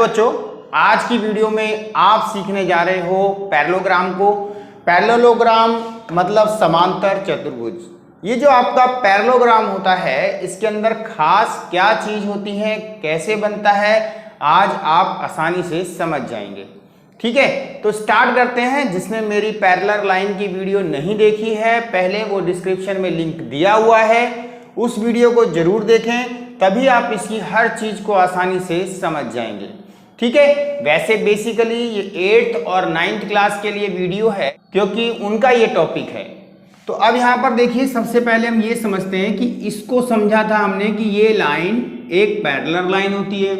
Hello बच्चों, आज की वीडियो में आप सीखने जा रहे हो पैरेललोग्राम को। पैरेललोग्राम मतलब समांतर चतुर्भुज। ये जो आपका पैरेललोग्राम होता है, इसके अंदर खास क्या चीज होती है, कैसे बनता है, आज आप आसानी से समझ जाएंगे। ठीक है, तो स्टार्ट करते हैं। जिसने मेरी पैरेलल लाइन की वीडियो नहीं देखी है, पहले वो डिस्क्रिप्शन में लिंक दिया हुआ है, उस वीडियो को जरूर देखें, तभी आप इसकी हर चीज को आसानी से समझ जाएंगे। ठीक है, वैसे बेसिकली ये 8th और 9th क्लास के लिए वीडियो है, क्योंकि उनका ये टॉपिक है। तो अब यहाँ पर देखिए, सबसे पहले हम ये समझते हैं कि इसको समझा था हमने कि ये लाइन एक पैरेलल लाइन होती है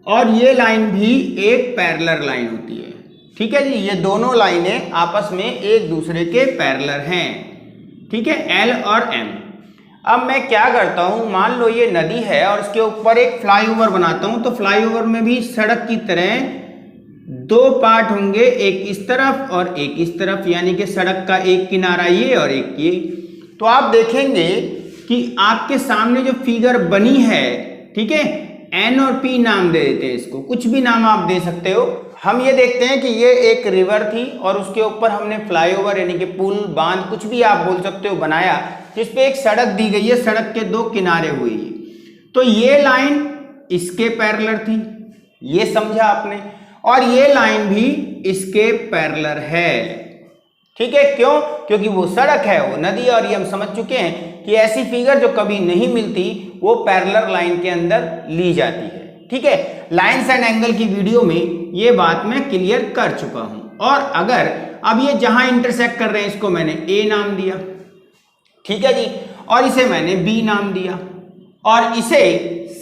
और ये लाइन भी एक पैरेलल लाइन होती है। ठीक है जी, ये दोनों लाइनें आपस में एक दूसरे के पैरेलल हैं। ठीक है, L और M। अब मैं क्या करता हूं, मान लो ये नदी है और इसके ऊपर एक फ्लाईओवर बनाता हूं, तो फ्लाईओवर में भी सड़क की तरह दो पार्ट होंगे, एक इस तरफ और एक इस तरफ, यानी कि सड़क का एक किनारा ये और एक ये। तो आप देखेंगे कि आपके सामने जो फिगर बनी है, ठीक है, N और P नाम दे देते हैं इसको, कुछ भी नाम आप दे सकते हो। हम ये देखते हैं कि ये एक रिवर थी और उसके ऊपर हमने फ्लाईओवर यानी कि पुल, बांध, कुछ भी आप बोल सकते हो, बनाया, जिसपे एक सड़क दी गई है, सड़क के दो किनारे हुए। तो ये लाइन इसके पैरेलल थी, ये समझा आपने, और ये लाइन भी इसके पैरेलल है। ठीक है, क्यों? क्योंकि वो सड़क है, वो नदी, और ये हम समझ चुके हैं कि ऐसी फिगर जो कभी नहीं मिलती वो पैरेलल लाइन के अंदर ली जाती है। ठीक है, लाइन्स एंड एंगल की वीडियो में ये बात मैं क्लियर कर चुका हूं। और अगर अब ये जहां इंटरसेक्ट कर रहे हैं, इसको मैंने A नाम दिया, ठीक है जी, और इसे मैंने B नाम दिया, और इसे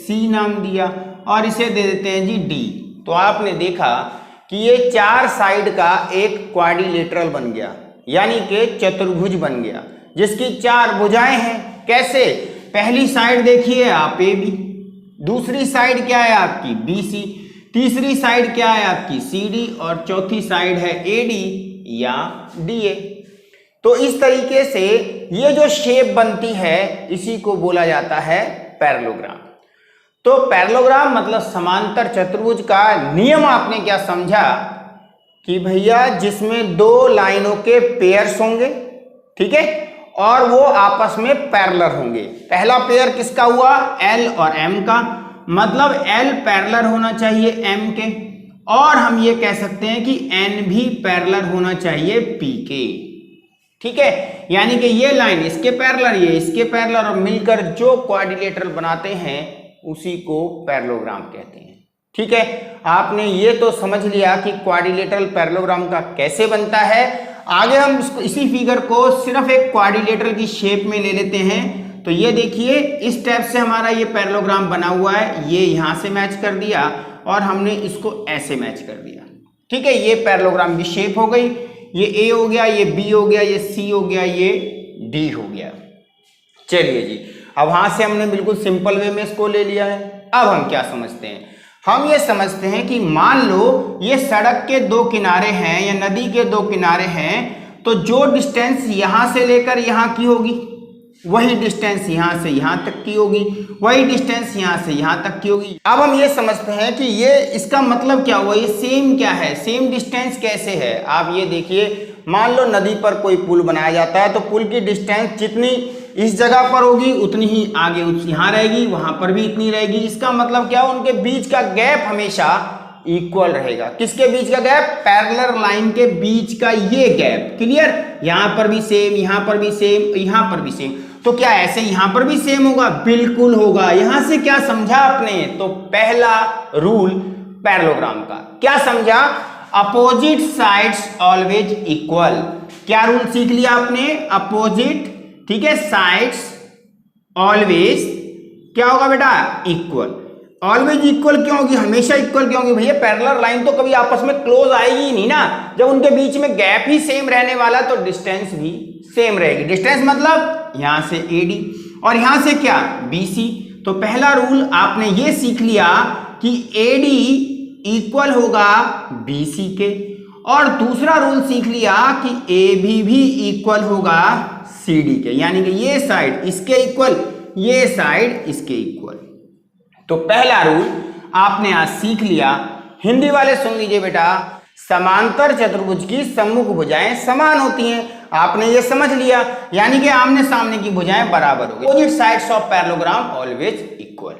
C नाम दिया, और इसे दे देते हैं जी D। तो आपने देखा कि ये चार साइड का एक क्वाड्रिलेटरल बन गया, यानी कि चतुर्भुज बन गया, जिसकी चार भुजाएं हैं। कैसे? पहली साइड देखिए आप AB, दूसरी साइड क्या है आपकी BC, तीसरी साइड क्या है आपकी CD, और चौथी साइड है AD या DA। तो इस तरीके से ये जो शेप बनती है, इसी को बोला जाता है पैरेललोग्राम। तो पैरेललोग्राम मतलब समांतर चतुर्भुज का नियम आपने क्या समझा कि भैया जिसमें दो लाइनों के पेयर्स होंगे, ठीक है, और वो आपस में पैरेलल होंगे। पहला पेयर किसका हुआ? L और M का, मतलब L पैरेलल होना चाहिए M के, और हम ये कह सकते हैं कि N भी पैरेलल होना चाहिए P के। ठीक है, यानी कि ये लाइन इसके पैरेलल, ये इसके पैरेलल, और मिलकर जो क्वाड्रिलेटरल बनाते हैं उसी को पैरेललोग्राम कहते हैं। ठीक है, आपने ये तो समझ लिया कि क्वाड्रिलेटरल पैरेललोग्राम का कैसे बनता है। आगे हम इसी फिगर को सिर्फ एक क्वाड्रिलेटरल की शेप में ले लेते हैं। तो ये देखिए, इस टाइप से हमारा ये पैरेललोग्राम बना हुआ है, ये यहां से मैच कर दिया और हमने इसको ऐसे मैच कर दिया। ठीक है, ये पैरेललोग्राम की शेप हो गई, ये A हो गया, ये B हो गया, ये C हो गया, ये D हो गया। चलिए जी, अब वहां से हमने बिल्कुल सिंपल वे में इसको ले लिया है। अब हम क्या समझते हैं? हम ये समझते हैं कि मान लो ये सड़क के दो किनारे हैं या नदी के दो किनारे हैं, तो जो डिस्टेंस यहां से लेकर यहां की होगी, वही डिस्टेंस यहां से यहां तक की होगी, वही डिस्टेंस यहां से यहां तक की होगी। अब हम ये समझते हैं कि ये इसका मतलब क्या हुआ, ये सेम क्या है, सेम डिस्टेंस कैसे है। आप ये देखिए, मान लो नदी पर कोई पुल बनाया जाता है, तो पुल की डिस्टेंस जितनी इस जगह पर होगी उतनी ही आगे यहाँ रहेगी, वहां पर भी इतनी रहेगी। इसका मतलब क्या, उनके बीच का गैप हमेशा इक्वल रहेगा। किसके बीच का गैप? पैरेलल लाइन के बीच का ये गैप। क्लियर? यहां पर भी सेम, यहां पर भी सेम, यहां पर भी सेम। तो क्या ऐसे यहां पर भी सेम होगा? बिल्कुल होगा। यहां से क्या समझा आपने? तो पहला रूल पैरेललोग्राम का क्या समझा? Opposite sides always equal. क्या रूल सीख लिया आपने? अपोजिट, ठीक है, साइड्स ऑलवेज क्या होगा बेटा? इक्वल। ऑलवेज इक्वल क्यों होगी? हमेशा इक्वल क्यों होगी भैया? पैरेलल लाइन तो कभी आपस में क्लोज आएगी ही नहीं ना। जब उनके बीच में गैप ही सेम रहने वाला, तो डिस्टेंस भी सेम रहेगी। डिस्टेंस मतलब यहां से AD और यहां से क्या? BC। तो पहला रूल आपने ये सीख लिया कि AD इक्वल होगा BC के, और दूसरा रूल सीख लिया कि AB भी इक्वल होगा CD के, यानी कि ये साइड इसके इक्वल, ये साइड इसके इक्वल। तो पहला रूल आपने आज सीख लिया। हिंदी वाले सुन लीजिए बेटा, समांतर चतुर्भुज की सम्मुख भुजाएं समान होती हैं। आपने ये समझ लिया, यानी कि आमने सामने की भुजाएं बराबर होगी। Opposite sides of parallelogram always equal.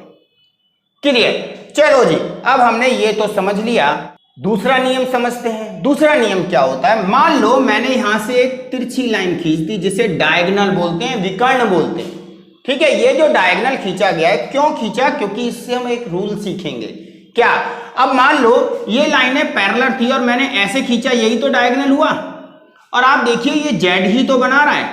Clear? चलो जी, अब हमने ये तो समझ लिया। दूसरा नियम समझते हैं। दूसरा नियम क्या होता है? मान लो मैंने यहां से एक तिरछी लाइन खींच दी, जिसे डायगोनल बोलते हैं, विकर्ण बोलते हैं। ठीक है, ये जो डायगोनल खींचा गया है, क्यों खींचा? क्योंकि इससे हम एक रूल सीखेंगे। क्या? अब मान लो ये लाइनें पैरेलल थी और मैंने ऐसे खींचा, यही तो डायगोनल हुआ। और आप देखिए ये जेड ही तो बना रहा है,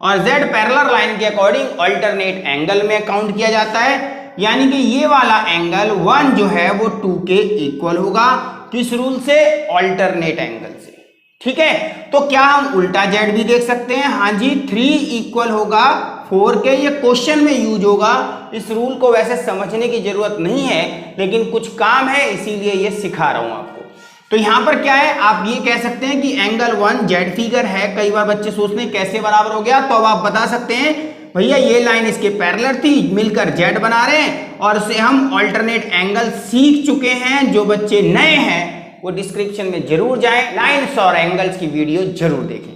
और जेड पैरेलल लाइन के अकॉर्डिंग अल्टरनेट एंगल में काउंट किया जाता है। यानी कि ये वाला एंगल 1 जो है वो 2 के इक्वल होगा। किस रूल से? अल्टरनेट एंगल से। ठीक है, तो क्या हम उल्टा जेड भी देख सकते हैं? हाँ जी, 3 इक्वल होगा 4 के। ये क्वेश्चन में यूज होगा। इस रूल को वैसे समझने की जरूरत नहीं है, लेकिन कुछ काम है इसीलिए ये सिखा रहा हूं आपको। तो यहां पर क्या है, आप ये कह सकते हैं कि एंगल 1 जेड फिगर है। कई बार बच्चे सोचते हैं कैसे बराबर हो गया, तो अब आप बता सकते हैं भैया ये लाइन इसके पैरेलल थी, मिलकर जेड बना रहे हैं, और उसे हम अल्टरनेट एंगल सीख चुके हैं। जो बच्चे नए हैं वो डिस्क्रिप्शन में जरूर जाएं, लाइन्स और एंगल्स की वीडियो जरूर देखें।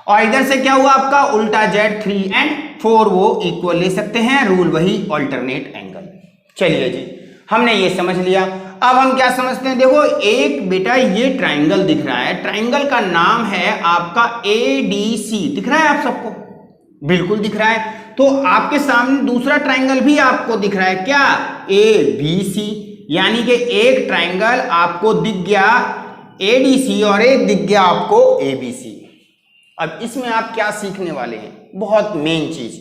और इधर से क्या हुआ आपका? उल्टा जेड 3 एंड 4 वो इक्वल ले सकते हैं। रूल वही, अल्टरनेट एंगल। चलिए जी, हमने ये समझ लिया। अब हम क्या समझते हैं? देखो एक बेटा ये ट्राइंगल दिख रहा है, ट्राइंगल का नाम है आपका ADC। दिख रहा है आप सबको? बिल्कुल दिख रहा है। तो आपके सामने दूसरा ट्राइंगल भी आपको दिख रहा है, क्या? ABC। यानी कि एक ट्राइंगल आपको दिख गया ADC और एक दिख गया आपको ABC। अब इसमें आप क्या सीखने वाले हैं? बहुत मेन चीज,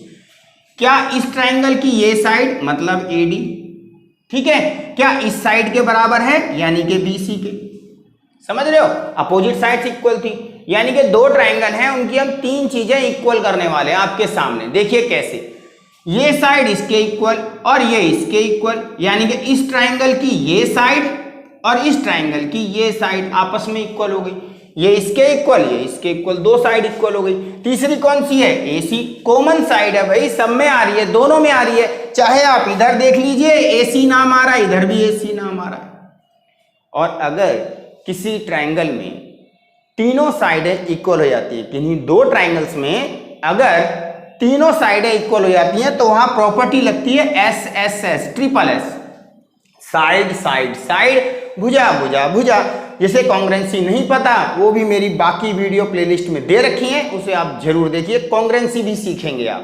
क्या इस ट्राइंगल की ये साइड मतलब AD, ठीक है, क्या इस साइड के बराबर है यानी कि BC के? समझ रहे हो? अपोजिट साइड्स इक्वल थी, यानी कि दो ट्राइंगल हैं, उनकी हम 3 चीजें इक्वल करने वाले हैं आपके सामने। देखिए कैसे, ये साइड इसके इक्वल और ये इसके इक्वल, यानी कि इस ट्राइंगल की ये साइड और इस ट्राइंगल की ये साइड आपस में इक्वल हो गई। ये इसके इक्वल, ये इसके इक्वल, दो साइड इक्वल हो गई। तीसरी कौन सी है? AC, कॉमन साइड है भाई, सब में आ रही है, दोनों में आ रही है। चाहे आप इधर देख लीजिए AC नाम आ रहा है, इधर भी AC नाम आ रहा है। और अगर किसी ट्राइंगल में तीनों साइडें इक्वल हो जाती है, किन्हीं दो ट्राइंगल्स में अगर तीनों साइडें इक्वल हो जाती हैं, तो वहां प्रॉपर्टी लगती है SSS, triple S, side side side, भुजा भुजा भुजा। जिसे कॉन्ग्रेंसी नहीं पता वो भी मेरी बाकी वीडियो प्लेलिस्ट में दे रखी है, उसे आप जरूर देखिए, कॉन्ग्रेंसी भी सीखेंगे आप।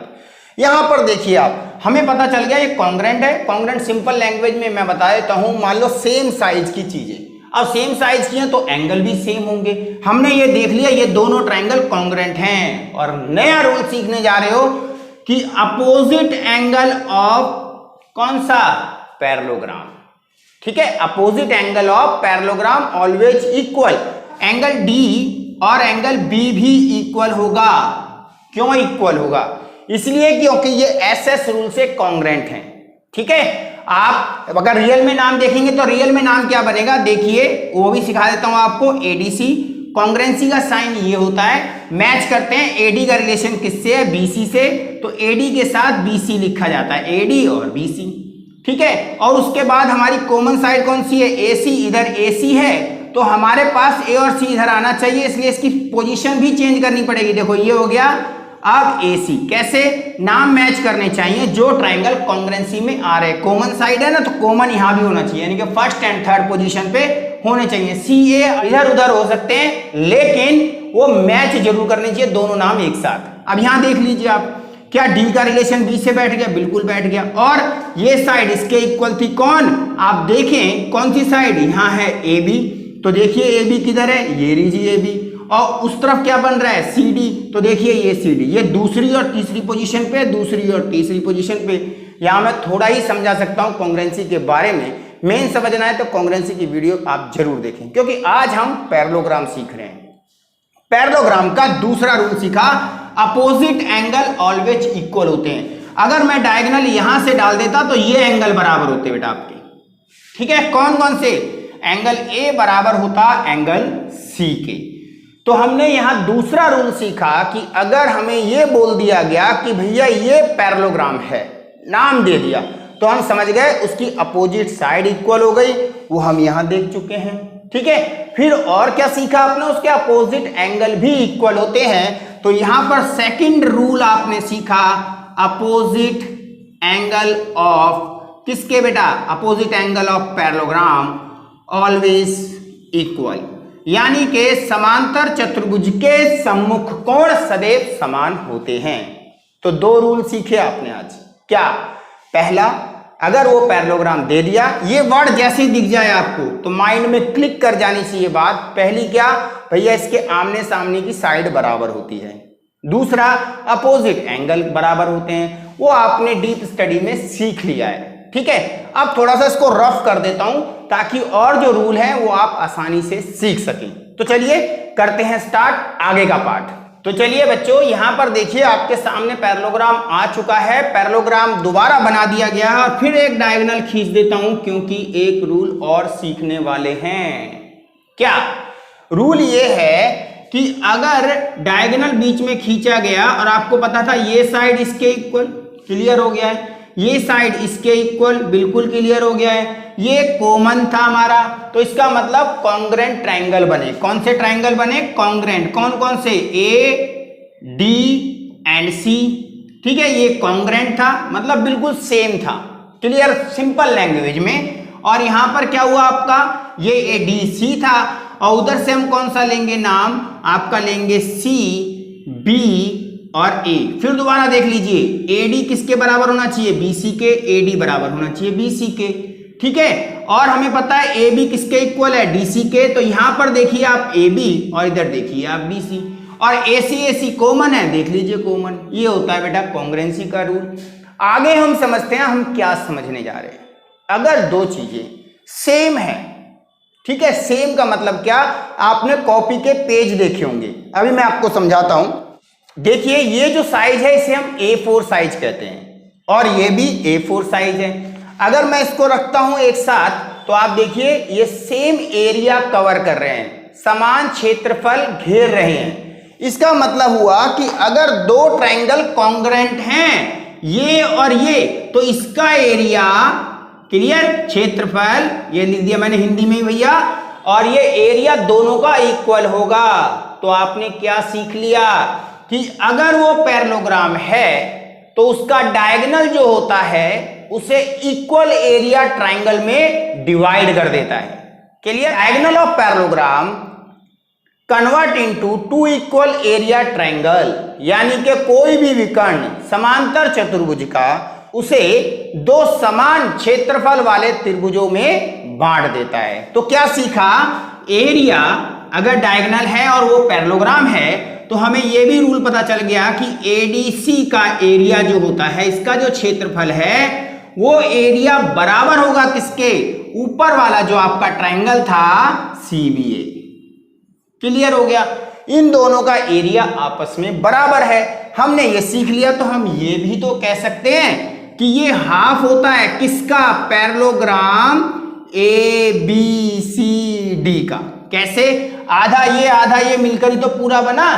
यहां पर देखिए आप, हमें पता चल गया ये कॉन्ग्रेंट है। कॉन्ग्रेंट सिंपल लैंग्वेज में मैं बता देता हूं, मान लो सेम साइज की चीजें, अब सेम साइज की हैं तो एंगल भी सेम होंगे। हमने ये देख लिया ये दोनों ट्राइंगल कॉन्ग्रेंट हैं। और नया रूल सीखने जा रहे हो कि अपोजिट एंगल ऑफ कौन सा? पैरेललोग्राम। ठीक है, opposite angle of parallelogram always equal. Angle D और एंगल B भी इक्वल होगा। क्यों इक्वल होगा? इसलिए क्योंकि ये SS रूल से कॉन्ग्रेंट हैं। ठीक है, आप अगर रियल में नाम देखेंगे तो रियल में नाम क्या बनेगा, देखिए वो भी सिखा देता हूं आपको। ADC, कॉन्ग्रेंसी का साइन ये होता है, मैच करते हैं AD का रिलेशन किससे है? BC से, तो AD के साथ BC लिखा जाता है, AD और BC। ठीक है, और उसके बाद हमारी कॉमन साइड कौन सी है? AC, इधर AC है, तो हमारे पास A और C इधर आना चाहिए, इसलिए इसकी पोजीशन भी चेंज करनी पड़ेगी। देखो ये हो गया अब AC। कैसे? नाम मैच करने चाहिए जो ट्राइंगल कॉन्ग्रेंसी में आ रहे, कॉमन साइड है ना, तो कॉमन यहां भी होना चाहिए, यानी कि फर्स्ट एंड थर्ड पोजीशन पे होने चाहिए। CA इधर उधर हो सकते हैं, लेकिन वो मैच जरूर करने चाहिए, दोनों नाम एक साथ। अब यहां देख लीजिए आप, क्या D का रिलेशन B से बैठ गया? बिल्कुल बैठ गया। और ये साइड इसके इक्वल थी, कौन? आप देखें कौन सी साइड? यहां है AB, तो देखिए AB किधर है? ये लीजिए AB। और उस तरफ क्या बन रहा है? CD, तो देखिए ये CD, ये दूसरी और तीसरी पोजीशन पे, दूसरी और तीसरी पोजीशन पे। यहां मैं थोड़ा ही समझा सकता हूं कॉन्ग्रेंसी के बारे में, मेन समझना है तो कॉन्ग्रेंसी की वीडियो आप जरूर देखें, क्योंकि आज हम पैरेललोग्राम सीख रहे हैं। पैरेललोग्राम का दूसरा रूल सीखा, अपोजिट एंगल ऑलवेज इक्वल होते हैं। अगर मैं डायगोनल यहां से डाल देता तो ये एंगल बराबर होते बेटा आपके। ठीक है, कौन कौन से? एंगल A बराबर होता एंगल C के। तो हमने यहां दूसरा रूल सीखा कि अगर हमें यह बोल दिया गया कि भैया ये पैरेललोग्राम है, नाम दे दिया, तो हम समझ गए उसकी अपोजिट साइड इक्वल हो गई, वो हम यहां देख चुके हैं। ठीक है, फिर और क्या सीखा आपने, उसके अपोजिट एंगल भी इक्वल होते हैं। तो यहां पर सेकंड रूल आपने सीखा, अपोजिट एंगल ऑफ किसके बेटा, opposite angle of parallelogram always equal, यानी कि समांतर चतुर्भुज के सम्मुख कोण सदैव समान होते हैं। तो दो रूल सीखे आपने आज। क्या, पहला, अगर वो पैरेललोग्राम दे दिया, ये वर्ड जैसे ही दिख जाए आपको तो माइंड में क्लिक कर जानी चाहिए बात। पहली क्या भैया, इसके आमने सामने की साइड बराबर होती है। दूसरा, अपोजिट एंगल बराबर होते हैं, वो आपने डीप स्टडी में सीख लिया है। ठीक है, अब थोड़ा सा इसको रफ कर देता हूं ताकि और जो रूल है वो आप आसानी से सीख सकें। तो चलिए करते हैं स्टार्ट आगे का पार्ट। तो चलिए बच्चों, यहां पर देखिए आपके सामने पैरेललोग्राम आ चुका है। पैरेललोग्राम दोबारा बना दिया गया है और फिर एक डायगोनल खींच देता हूं क्योंकि एक रूल और सीखने वाले हैं। क्या रूल ये है कि अगर डायगोनल बीच में खींचा गया और आपको पता था ये साइड इसके इक्वल, क्लियर हो गया है, ये साइड इसके इक्वल, बिल्कुल क्लियर हो गया है, ये कॉमन था हमारा, तो इसका मतलब कॉन्ग्रेंट ट्रायंगल बने। कौन से ट्रायंगल बने, कॉन्ग्रेंट। कौन कौन से, ए डी एंड सी। ठीक है, ये कॉन्ग्रेंट था, मतलब बिल्कुल सेम था, क्लियर, सिंपल लैंग्वेज में। और यहां पर क्या हुआ आपका, ये ए डी सी था और उधर से हम कौन सा लेंगे नाम, आपका लेंगे सी बी और ए। फिर दोबारा देख लीजिए, एडी किसके बराबर होना चाहिए, बीसी के, एडी बराबर होना चाहिए बीसी के। ठीक है, और हमें पता है ए बी किसके इक्वल है, डीसी के। तो यहां पर देखिए आप ए बी और इधर देखिए आप बीसी, और एसी कॉमन है, देख लीजिए कॉमन। ये होता है बेटा कॉन्ग्रुएंसी का रूल। आगे हम समझते हैं हम क्या समझने जा रहे हैं। अगर दो चीजें सेम है, ठीक है, सेम का मतलब क्या, आपने कॉपी के पेज देखे होंगे, अभी मैं आपको समझाता हूं। देखिए ये जो साइज है इसे हम A4 साइज कहते हैं और ये भी A4 साइज है। अगर मैं इसको रखता हूं एक साथ तो आप देखिए ये सेम एरिया कवर कर रहे हैं, समान क्षेत्रफल घेर रहे हैं। इसका मतलब हुआ कि अगर दो ट्रायंगल कॉन्ग्रुएंट हैं, ये और ये, तो इसका एरिया, क्लियर, क्षेत्रफल, ये लिख दिया मैंने हिंदी में ही भैया, और ये एरिया दोनों का इक्वल होगा। तो आपने क्या सीख लिया कि अगर वो पैरेललोग्राम है तो उसका डायगोनल जो होता है उसे इक्वल एरिया ट्रायंगल में डिवाइड कर देता है। Clear, diagonal of parallelogram convert into two equal area triangle, यानी कि कोई भी विकर्ण समांतर चतुर्भुज का उसे दो समान क्षेत्रफल वाले त्रिभुजों में बांट देता है। तो क्या सीखा, एरिया अगर डायगोनल है और वो पैरेललोग्राम है तो हमें यह भी रूल पता चल गया कि एडीसी का एरिया जो होता है, इसका जो क्षेत्रफल है वो एरिया बराबर होगा किसके, ऊपर वाला जो आपका ट्रायंगल था सीबीए। क्लियर हो गया, इन दोनों का एरिया आपस में बराबर है। हमने ये सीख लिया तो हम ये भी तो कह सकते हैं कि ये हाफ होता है किसका, parallelogram A B C D का। कैसे, आधा ये मिलकर ही तो पूरा बना,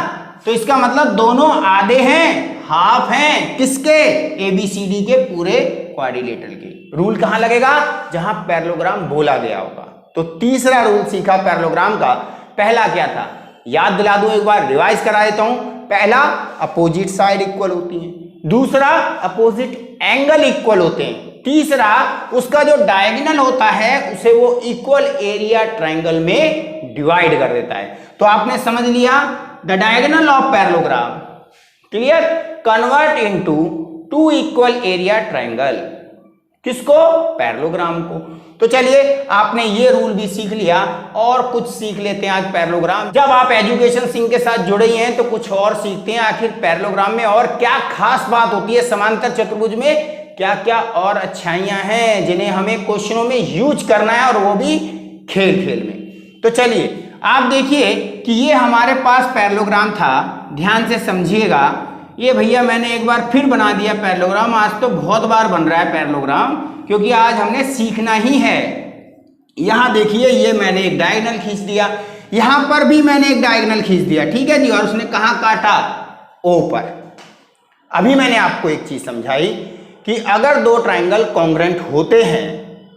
तो इसका मतलब दोनों आधे हैं, हाफ हैं किसके, एबीसीडी के पूरे क्वाड्रिलेटरल के। रूल कहां लगेगा, जहां पैरेललोग्राम बोला गया होगा। तो तीसरा रूल सीखा पैरेललोग्राम का। पहला क्या था, याद दिला दूं एक बार, रिवाइज करा देता हूं। पहला, अपोजिट साइड इक्वल होती है। दूसरा, अपोजिट एंगल इक्वल होते हैं। तीसरा, उसका जो डायगोनल होता है उसे वो इक्वल एरिया ट्रायंगल में डिवाइड कर देता है। तो आपने समझ लिया, the diagonal of parallelogram, clear, convert into two equal area triangle, किसको, पैरेललोग्राम को। तो चलिए आपने ये रूल भी सीख लिया और कुछ सीख लेते हैं आज पैरेललोग्राम। जब आप एजुकेशन सिंह के साथ जुड़े हैं तो कुछ और सीखते हैं, आखिर पैरेललोग्राम में और क्या खास बात होती है, समांतर चतुर्भुज में क्या क्या और अच्छाइयां हैं जिन्हें हमें क्वेश्चनों में यूज करना है, और वो भी खेल खेल में। तो चलिए आप देखिए कि ये हमारे पास पैरेललोग्राम था, ध्यान से समझिएगा। ये भैया मैंने एक बार फिर बना दिया पैरेललोग्राम, आज तो बहुत बार बन रहा है पैरेललोग्राम क्योंकि आज हमने सीखना ही है। यहां देखिए ये मैंने एक डायगोनल खींच दिया, यहां पर भी मैंने एक डायगोनल खींच दिया, ठीक है जी, और उसने कहां काटा, ओ पर। अभी मैंने आपको एक चीज समझाई, कि अगर दो ट्राइंगल कॉन्ग्रुएंट होते हैं,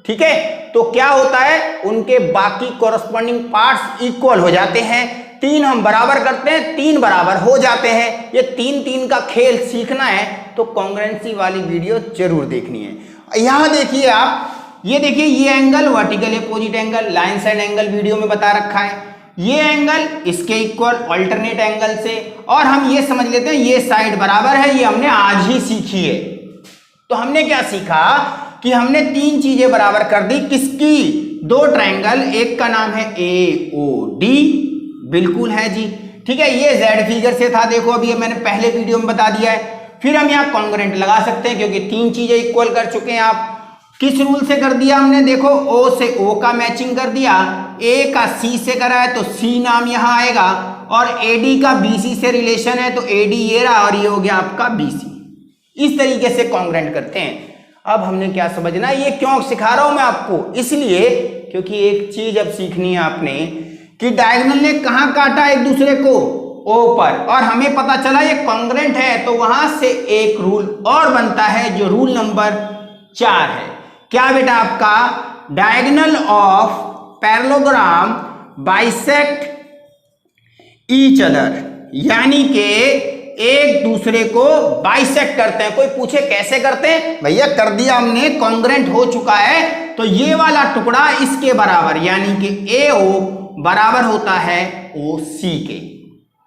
ठीक है, तो क्या होता है, उनके बाकी कॉरस्पॉन्डिंग पार्ट्स इक्वल हो जाते हैं। तीन हम बराबर करते हैं, तीन बराबर हो जाते हैं। ये तीन तीन का खेल सीखना है तो कॉन्ग्रुएंसी वाली वीडियो जरूर देखनी है। यहां देखिए आप, ये देखिए ये angle vertical opposite angle, line side angle video में बता रखा है। ये एंगल इसके इक्वल अल्टरनेट एंगल से, और हम ये समझ लेते हैं ये साइड बराबर है, ये हमने आज ही सीखी है। तो हमने क्या सीखा कि हमने तीन चीजें बराबर कर दी, किसकी, दो ट्राइंगल, एक का नाम है AOD, बिल्कुल है जी, ठीक है, ये Z फिगर से था, देखो अभी मैंने पहले वीडियो में बता दिया है। फिर हम यहाँ कॉन्ग्रुएंट लगा सकते हैं क्योंकि तीन चीजें इक्वल कर चुके हैं। आप किस रूल से कर दिया हमने, देखो O से O का मैचिंग कर दिया, A का C से करा है तो C नाम यहाँ आएगा, और AD का BC से रिलेशन है तो AD ये रहा, और ये हो गया आपका BC। इस तरीके से कॉन्ग्रुएंट करते हैं। अब हमने क्या समझना है, ये क्यों सिखा रहा हूं मैं आपको, इसलिए क्योंकि एक चीज अब सीखनी है आपने कि डायगोनल ने कहां काटा एक दूसरे को, O पर, और हमें पता चला ये कॉन्ग्रुएंट है, तो वहां से एक रूल और बनता है जो रूल नंबर 4 है। क्या बेटा आपका, diagonal of parallelogram bisect each other, यानी कि एक दूसरे को बाइसेक्ट करते हैं। कोई पूछे कैसे करते हैं, भैया कर दिया हमने, कॉन्ग्रुएंट हो चुका है, तो ये वाला टुकड़ा इसके बराबर, यानी कि AO बराबर होता है OC के।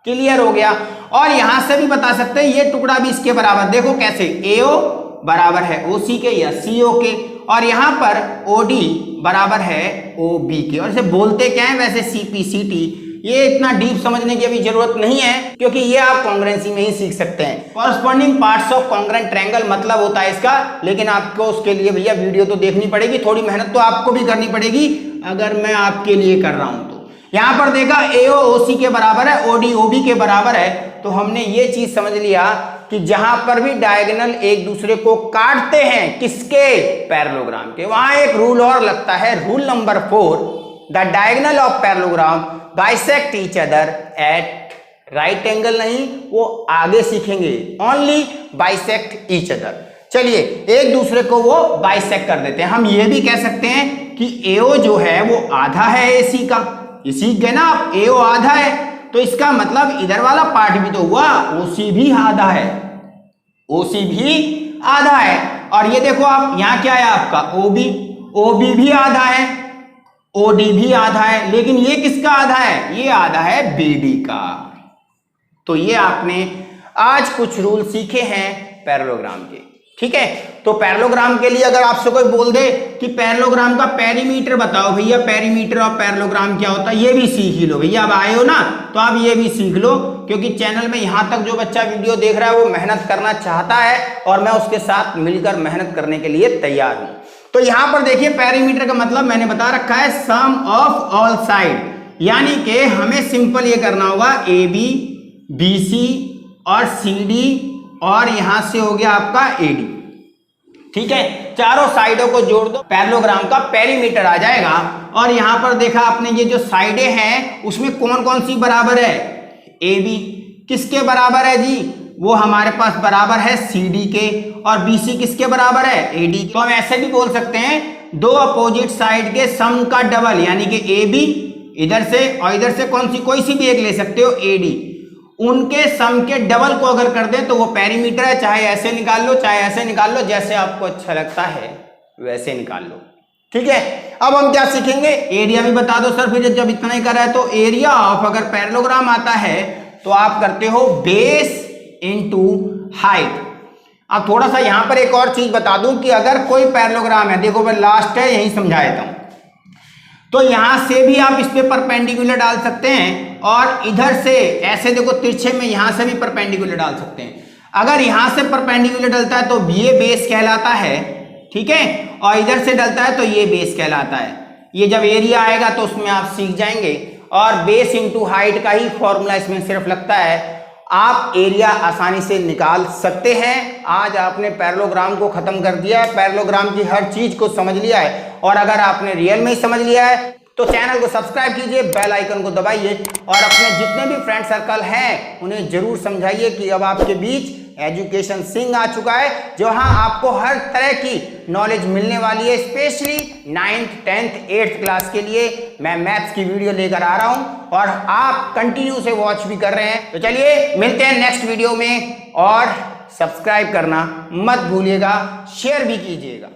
क्लियर हो गया। और यहां से भी बता सकते हैं ये टुकड़ा भी इसके बराबर, देखो कैसे, AO बराबर है OC के या CO के, और यहां पर OD बराबर है OB के। और इसे बोलते क्या है वैसे, CPCT। ये इतना डीप समझने की अभी जरूरत नहीं है क्योंकि ये आप कॉन्ग्रुएंसी में ही सीख सकते हैं। Corresponding parts of congruent triangle मतलब होता है इसका, लेकिन आपको उसके लिए भैया वीडियो तो देखनी पड़ेगी, थोड़ी मेहनत तो आपको भी करनी पड़ेगी अगर मैं आपके लिए कर रहा हूं तो। यहां पर देखा AO OC के बराबर है, OD OB के बराबर है, तो हमने ये चीज समझ लिया कि जहां पर भी डायगोनल एक दूसरे को काटते हैं, किसके, पैरेललोग्राम के, वहां एक रूल और लगता है, rule number 4, the diagonal of parallelogram bisect each other at right angle. नहीं, वो आगे सीखेंगे, ओनली बाइसेक्ट ईच अदर। चलिए एक दूसरे को वो बाइसेक्ट कर देते हैं। हम ये भी कह सकते हैं कि AO जो है वो आधा है AC का, ये सीख गए ना आप, AO आधा है, तो इसका मतलब इधर वाला पार्ट भी तो हुआ, OC भी आधा है, OC भी आधा है। और ये देखो आप, यहां क्या है आपका OB भी आधा है, OD भी आधा है, लेकिन ये किसका आधा है, ये आधा है BD का। तो ये आपने आज कुछ रूल सीखे हैं पैरेललोग्राम के, ठीक है। तो पैरेललोग्राम के लिए अगर आपसे कोई बोल दे कि पैरेललोग्राम का पेरीमीटर बताओ भैया, पेरीमीटर ऑफ पैरेललोग्राम क्या होता है, ये भी सीख ही लो भैया। अब आए हो ना तो आप ये भी सीख लो, क्योंकि चैनल में यहां तक जो बच्चा वीडियो देख रहा है वो मेहनत करना चाहता है और मैं उसके साथ मिलकर मेहनत करने के लिए तैयार हूं। तो यहां पर देखिए पेरीमीटर का मतलब मैंने बता रखा है, सम ऑफ ऑल साइड, यानी कि हमें सिंपल ये करना होगा AB BC और CD, और यहां से हो गया आपका AD, ठीक है, चारों साइडों को जोड़ दो, पैरेललोग्राम का पेरीमीटर आ जाएगा। और यहां पर देखा आपने ये जो साइडें हैं उसमें कौन कौन सी बराबर है, AB किसके बराबर है जी, वो हमारे पास बराबर है CD के, और BC किसके बराबर है, AD के। तो हम ऐसे भी बोल सकते हैं, दो अपोजिट साइड के सम का डबल, यानी कि AB इधर से और इधर से कौन सी, कोई सी भी एक ले सकते हो, AD, उनके सम के डबल को अगर कर दे तो वो पेरीमीटर है। चाहे ऐसे निकाल लो, चाहे ऐसे निकाल लो, जैसे आपको अच्छा लगता है वैसे निकाल लो, ठीक है। अब हम क्या सीखेंगे, एरिया भी बता दो सर, फिर जब इतना ही करा है तो एरिया ऑफ, अगर पैरेललोग्राम आता है तो आप करते हो बेस इनटू हाइट। अब थोड़ा सा यहां पर एक और चीज बता दूं कि अगर कोई पैरेललोग्राम है, देखो मैं लास्ट है यही समझा देता हूं, तो यहां से भी आप इस पे परपेंडिकुलर डाल सकते हैं, और इधर से ऐसे देखो तिरछे में यहां से भी परपेंडिकुलर डाल सकते हैं। अगर यहां से परपेंडिकुलर डलता है तो ये बेस कहलाता है, ठीक है, और इधर से डलता है तो ये बेस कहलाता है। ये जब एरिया आएगा तो उसमें आप सीख जाएंगे, और बेस इंटू हाइट का ही फॉर्मूला इसमें सिर्फ लगता है, आप एरिया आसानी से निकाल सकते हैं। आज आपने पैरेललोग्राम को खत्म कर दिया है, पैरेललोग्राम की हर चीज को समझ लिया है, और अगर आपने रियल में ही समझ लिया है तो चैनल को सब्सक्राइब कीजिए, बेल आइकन को दबाइए और अपने जितने भी फ्रेंड सर्कल हैं उन्हें जरूर समझाइए कि अब आपके बीच एजुकेशन सिंह आ चुका है, जहां आपको हर तरह की नॉलेज मिलने वाली है। Specially 9th 10th 8th class के लिए मैं मैथ्स की वीडियो लेकर आ रहा हूं और आप कंटिन्यू से वॉच भी कर रहे हैं। तो चलिए मिलते हैं नेक्स्ट वीडियो में, और सब्सक्राइब करना मत भूलिएगा, शेयर भी कीजिएगा।